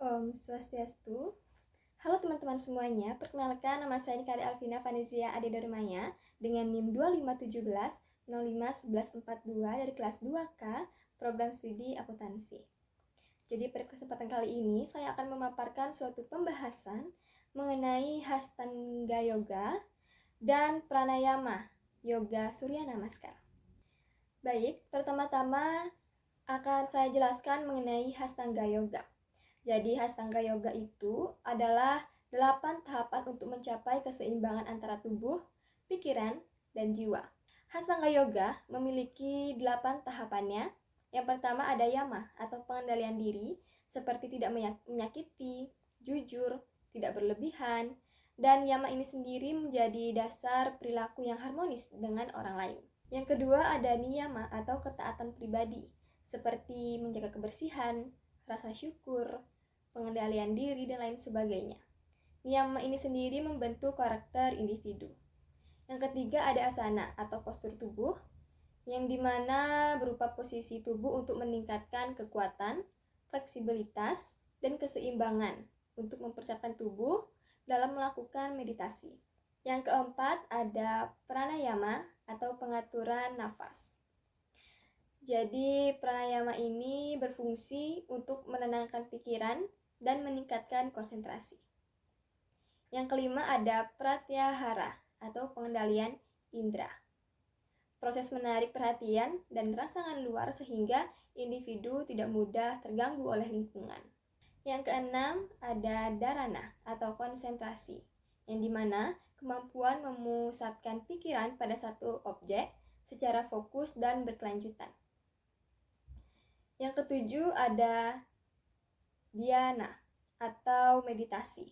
Om Swastiastu. Halo teman-teman semuanya, perkenalkan nama saya Nikari Alvina Vanizia Adedarmaya dengan NIM 2517 051142 dari kelas 2K Program Studi Akuntansi. Jadi pada kesempatan kali ini saya akan memaparkan suatu pembahasan mengenai Hastanga Yoga dan Pranayama Yoga Surya Namaskar. Baik, pertama-tama akan saya jelaskan mengenai Hastanga Yoga. Jadi Hastanga Yoga itu adalah 8 tahapan untuk mencapai keseimbangan antara tubuh, pikiran, dan jiwa. Hastanga Yoga memiliki 8 tahapannya. Yang pertama ada yama atau pengendalian diri, seperti tidak menyakiti, jujur, tidak berlebihan, dan yama ini sendiri menjadi dasar perilaku yang harmonis dengan orang lain. Yang kedua ada niyama atau ketaatan pribadi, seperti menjaga kebersihan, rasa syukur, pengendalian diri, dan lain sebagainya. Niyama ini sendiri membentuk karakter individu. Yang ketiga ada asana atau postur tubuh, yang dimana berupa posisi tubuh untuk meningkatkan kekuatan, fleksibilitas, dan keseimbangan untuk mempersiapkan tubuh dalam melakukan meditasi. Yang keempat ada pranayama atau pengaturan nafas. Jadi pranayama ini berfungsi untuk menenangkan pikiran dan meningkatkan konsentrasi. Yang kelima ada pratyahara atau pengendalian indera. Proses menarik perhatian dan rangsangan luar sehingga individu tidak mudah terganggu oleh lingkungan. Yang keenam ada dharana atau konsentrasi, yang dimana kemampuan memusatkan pikiran pada satu objek secara fokus dan berkelanjutan. Yang ketujuh ada dhyana atau meditasi,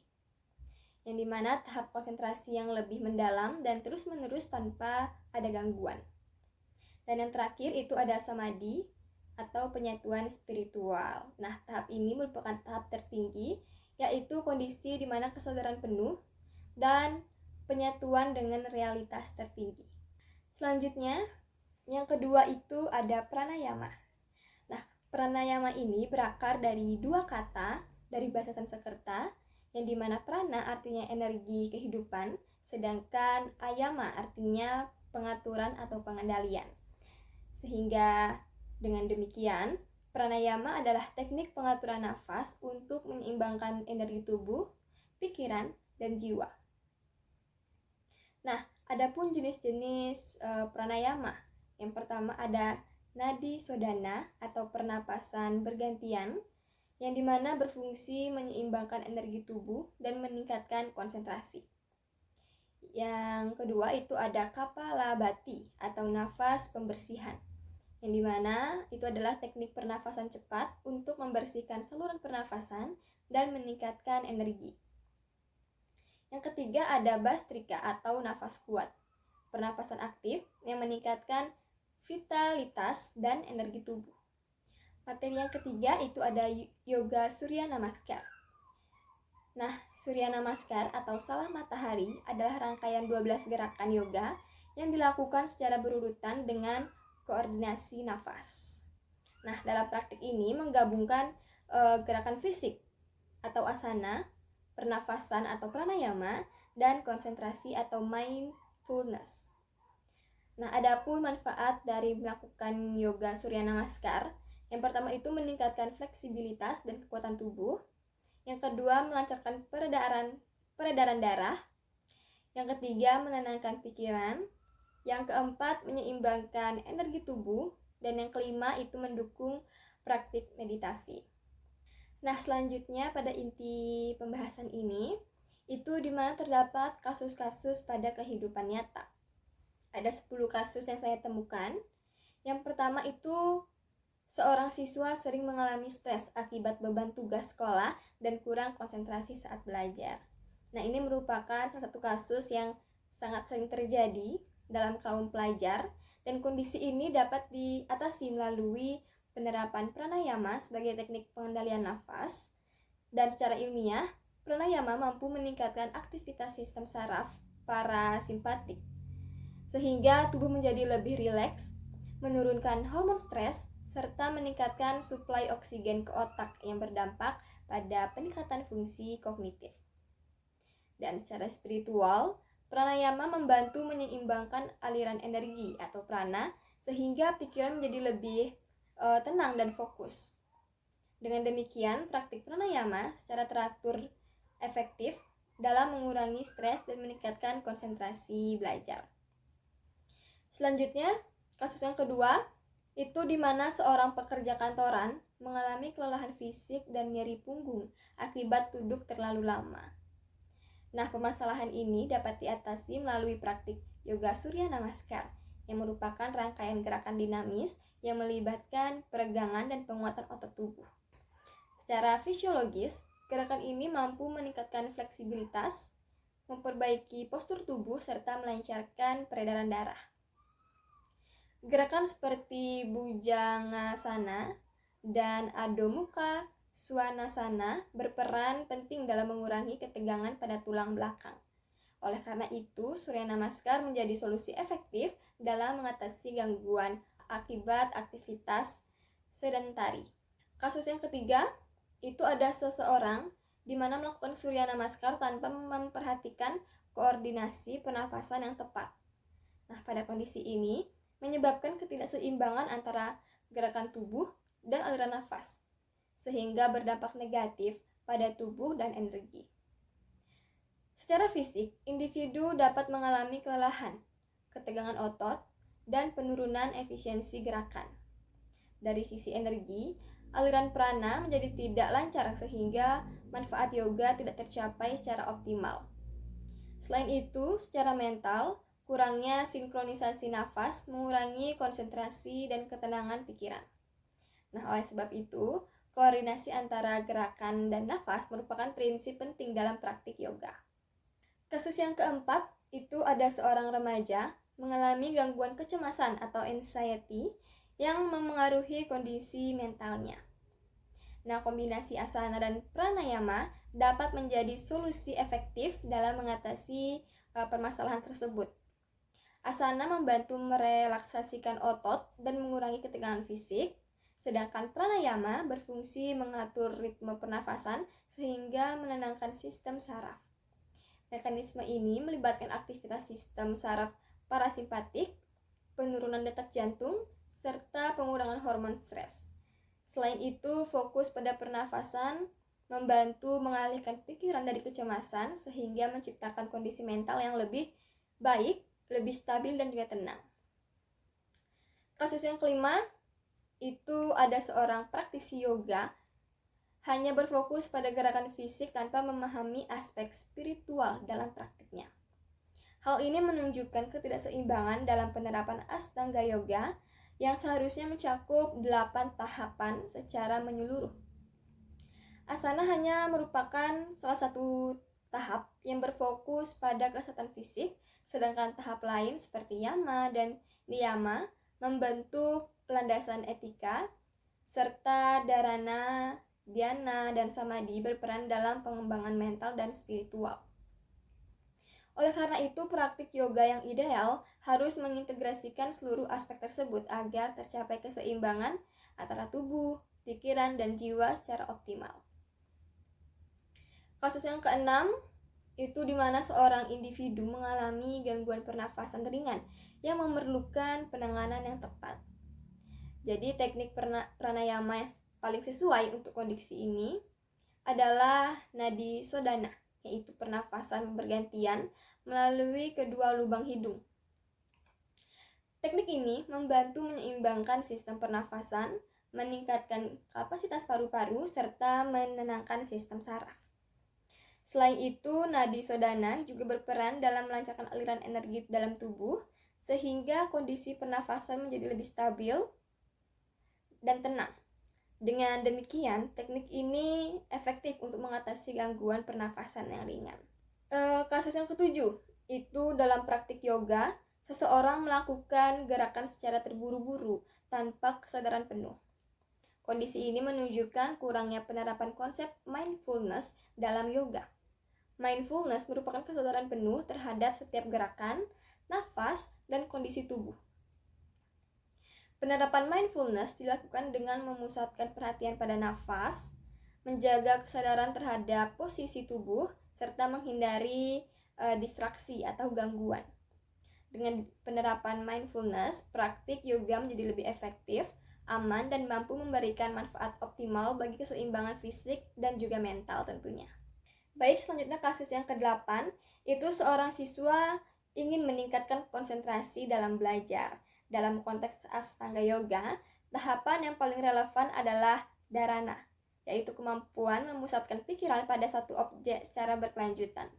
yang dimana tahap konsentrasi yang lebih mendalam dan terus-menerus tanpa ada gangguan. Dan yang terakhir itu ada samadhi atau penyatuan spiritual. Nah, tahap ini merupakan tahap tertinggi, yaitu kondisi di mana kesadaran penuh dan penyatuan dengan realitas tertinggi. Selanjutnya, yang kedua itu ada pranayama. Pranayama ini berakar dari 2 kata dari bahasa Sanskerta, yang dimana prana artinya energi kehidupan, sedangkan ayama artinya pengaturan atau pengendalian. Sehingga dengan demikian, pranayama adalah teknik pengaturan nafas untuk menyeimbangkan energi tubuh, pikiran, dan jiwa. Nah, adapun jenis-jenis pranayama. Yang pertama ada nadi sodana atau pernapasan bergantian, yang dimana berfungsi menyeimbangkan energi tubuh dan meningkatkan konsentrasi. Yang kedua itu ada kapalabhati atau nafas pembersihan, yang dimana itu adalah teknik pernafasan cepat untuk membersihkan saluran pernafasan dan meningkatkan energi. Yang ketiga ada bastrika atau nafas kuat, pernapasan aktif yang meningkatkan vitalitas dan energi tubuh. Materi yang ketiga itu ada yoga Surya Namaskar. Nah, Surya Namaskar atau salah matahari adalah rangkaian 12 gerakan yoga yang dilakukan secara berurutan dengan koordinasi nafas. Nah, dalam praktik ini menggabungkan gerakan fisik atau asana, pernafasan atau pranayama, dan konsentrasi atau mindfulness. Nah, adapun manfaat dari melakukan yoga Surya Namaskar, yang pertama itu meningkatkan fleksibilitas dan kekuatan tubuh. Yang kedua, melancarkan peredaran darah. Yang ketiga, menenangkan pikiran. Yang keempat, menyeimbangkan energi tubuh. Dan yang kelima, itu mendukung praktik meditasi. Nah, selanjutnya pada inti pembahasan ini, itu di mana terdapat kasus-kasus pada kehidupan nyata. Ada 10 kasus yang saya temukan. Yang pertama itu seorang siswa sering mengalami stres akibat beban tugas sekolah dan kurang konsentrasi saat belajar. Nah, ini merupakan salah satu kasus yang sangat sering terjadi dalam kaum pelajar, dan kondisi ini dapat diatasi melalui penerapan pranayama sebagai teknik pengendalian nafas. Dan secara ilmiah, pranayama mampu meningkatkan aktivitas sistem saraf parasimpatik, sehingga tubuh menjadi lebih rileks, menurunkan hormon stres, serta meningkatkan suplai oksigen ke otak yang berdampak pada peningkatan fungsi kognitif. Dan secara spiritual, pranayama membantu menyeimbangkan aliran energi atau prana sehingga pikiran menjadi lebih tenang dan fokus. Dengan demikian, praktik pranayama secara teratur efektif dalam mengurangi stres dan meningkatkan konsentrasi belajar. Selanjutnya, kasus yang kedua, itu di mana seorang pekerja kantoran mengalami kelelahan fisik dan nyeri punggung akibat duduk terlalu lama. Nah, permasalahan ini dapat diatasi melalui praktik yoga Surya Namaskar yang merupakan rangkaian gerakan dinamis yang melibatkan peregangan dan penguatan otot tubuh. Secara fisiologis, gerakan ini mampu meningkatkan fleksibilitas, memperbaiki postur tubuh, serta melancarkan peredaran darah. Gerakan seperti Bhujangasana dan Adho Mukha Svanasana berperan penting dalam mengurangi ketegangan pada tulang belakang. Oleh karena itu, Surya Namaskar menjadi solusi efektif dalam mengatasi gangguan akibat aktivitas sedentari. Kasus yang ketiga, itu ada seseorang di mana melakukan Surya Namaskar tanpa memperhatikan koordinasi pernafasan yang tepat. Nah, pada kondisi ini menyebabkan ketidakseimbangan antara gerakan tubuh dan aliran nafas, sehingga berdampak negatif pada tubuh dan energi. Secara fisik, individu dapat mengalami kelelahan, ketegangan otot, dan penurunan efisiensi gerakan. Dari sisi energi, aliran prana menjadi tidak lancar sehingga manfaat yoga tidak tercapai secara optimal. Selain itu, secara mental, kurangnya sinkronisasi nafas mengurangi konsentrasi dan ketenangan pikiran. Nah, oleh sebab itu, koordinasi antara gerakan dan nafas merupakan prinsip penting dalam praktik yoga. Kasus yang keempat, itu ada seorang remaja mengalami gangguan kecemasan atau anxiety yang memengaruhi kondisi mentalnya. Nah, kombinasi asana dan pranayama dapat menjadi solusi efektif dalam mengatasi permasalahan tersebut. Asana membantu merelaksasikan otot dan mengurangi ketegangan fisik, sedangkan pranayama berfungsi mengatur ritme pernafasan sehingga menenangkan sistem saraf. Mekanisme ini melibatkan aktivitas sistem saraf parasimpatik, penurunan detak jantung, serta pengurangan hormon stres. Selain itu, fokus pada pernafasan membantu mengalihkan pikiran dari kecemasan sehingga menciptakan kondisi mental yang lebih baik, lebih stabil dan juga tenang. Kasus yang kelima, itu ada seorang praktisi yoga hanya berfokus pada gerakan fisik tanpa memahami aspek spiritual dalam praktiknya. Hal ini menunjukkan ketidakseimbangan dalam penerapan Ashtanga Yoga yang seharusnya mencakup 8 tahapan secara menyeluruh. Asana hanya merupakan salah satu tahap yang berfokus pada kesehatan fisik, sedangkan tahap lain seperti yama dan niyama membentuk landasan etika, serta dharana, dhyana, dan samadhi berperan dalam pengembangan mental dan spiritual. Oleh karena itu, praktik yoga yang ideal harus mengintegrasikan seluruh aspek tersebut agar tercapai keseimbangan antara tubuh, pikiran, dan jiwa secara optimal. Kasus yang keenam, itu di mana seorang individu mengalami gangguan pernafasan ringan yang memerlukan penanganan yang tepat. Jadi teknik pranayama yang paling sesuai untuk kondisi ini adalah nadi sodana, yaitu pernafasan bergantian melalui kedua lubang hidung. Teknik ini membantu menyeimbangkan sistem pernafasan, meningkatkan kapasitas paru-paru, serta menenangkan sistem saraf. Selain itu, nadi sodana juga berperan dalam melancarkan aliran energi dalam tubuh, sehingga kondisi pernafasan menjadi lebih stabil dan tenang. Dengan demikian, teknik ini efektif untuk mengatasi gangguan pernafasan yang ringan. Kasus yang ketujuh, itu dalam praktik yoga, seseorang melakukan gerakan secara terburu-buru tanpa kesadaran penuh. Kondisi ini menunjukkan kurangnya penerapan konsep mindfulness dalam yoga. Mindfulness merupakan kesadaran penuh terhadap setiap gerakan, nafas, dan kondisi tubuh. Penerapan mindfulness dilakukan dengan memusatkan perhatian pada nafas, menjaga kesadaran terhadap posisi tubuh, serta menghindari distraksi atau gangguan. Dengan penerapan mindfulness, praktik yoga menjadi lebih efektif, aman, dan mampu memberikan manfaat optimal bagi keseimbangan fisik dan juga mental tentunya. Baik, selanjutnya kasus yang ke-8, itu seorang siswa ingin meningkatkan konsentrasi dalam belajar. Dalam konteks Ashtanga Yoga, tahapan yang paling relevan adalah dharana, yaitu kemampuan memusatkan pikiran pada satu objek secara berkelanjutan.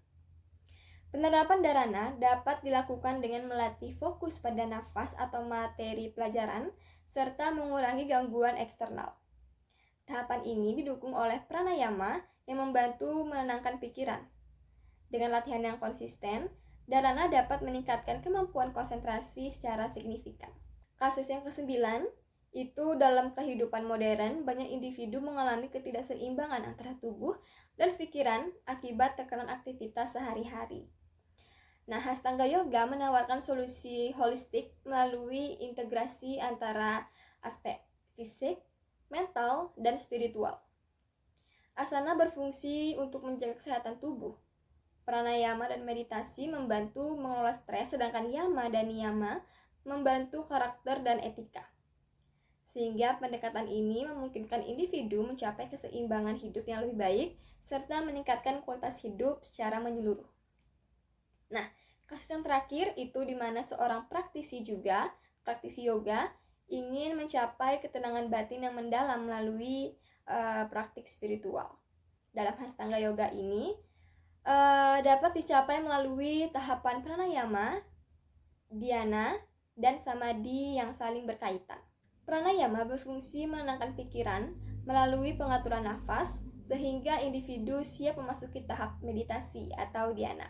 Penerapan dharana dapat dilakukan dengan melatih fokus pada nafas atau materi pelajaran, serta mengurangi gangguan eksternal. Tahapan ini didukung oleh pranayama yang membantu menenangkan pikiran. Dengan latihan yang konsisten, dharana dapat meningkatkan kemampuan konsentrasi secara signifikan. Kasus yang ke-9, itu dalam kehidupan modern, banyak individu mengalami ketidakseimbangan antara tubuh dan pikiran akibat tekanan aktivitas sehari-hari. Nah, Ashtanga Yoga menawarkan solusi holistik melalui integrasi antara aspek fisik, mental, dan spiritual. Asana berfungsi untuk menjaga kesehatan tubuh. Pranayama dan meditasi membantu mengelola stres, sedangkan yama dan niyama membantu karakter dan etika. Sehingga pendekatan ini memungkinkan individu mencapai keseimbangan hidup yang lebih baik, serta meningkatkan kualitas hidup secara menyeluruh. Nah, kasus yang terakhir itu di mana seorang praktisi yoga, ingin mencapai ketenangan batin yang mendalam melalui praktik spiritual. Dalam Ashtanga Yoga ini dapat dicapai melalui tahapan pranayama, dhyana, dan samadhi yang saling berkaitan. Pranayama berfungsi menenangkan pikiran melalui pengaturan nafas sehingga individu siap memasuki tahap meditasi atau dhyana.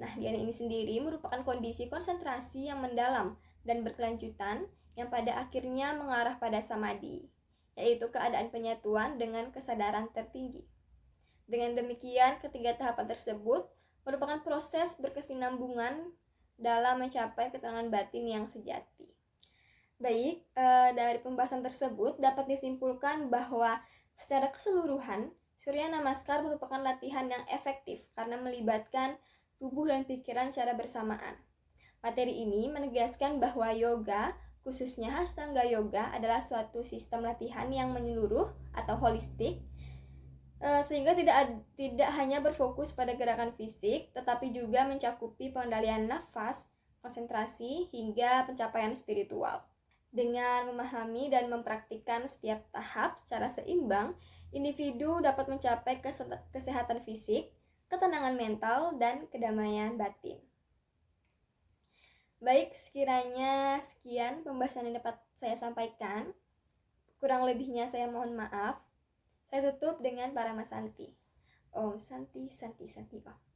Nah, dhyana ini sendiri merupakan kondisi konsentrasi yang mendalam dan berkelanjutan yang pada akhirnya mengarah pada samadhi, yaitu keadaan penyatuan dengan kesadaran tertinggi. Dengan demikian, ketiga tahapan tersebut merupakan proses berkesinambungan dalam mencapai ketenangan batin yang sejati. Baik, dari pembahasan tersebut dapat disimpulkan bahwa secara keseluruhan, Surya Namaskar merupakan latihan yang efektif karena melibatkan tubuh dan pikiran secara bersamaan. Materi ini menegaskan bahwa yoga, khususnya Ashtanga Yoga, adalah suatu sistem latihan yang menyeluruh atau holistik, sehingga tidak hanya berfokus pada gerakan fisik, tetapi juga mencakupi pengendalian nafas, konsentrasi, hingga pencapaian spiritual. Dengan memahami dan mempraktikkan setiap tahap secara seimbang, individu dapat mencapai kesehatan fisik, ketenangan mental, dan kedamaian batin. Baik, sekiranya sekian pembahasan yang dapat saya sampaikan. Kurang lebihnya saya mohon maaf. Saya tutup dengan Paramasanti. Om Santi Santi Santi Om.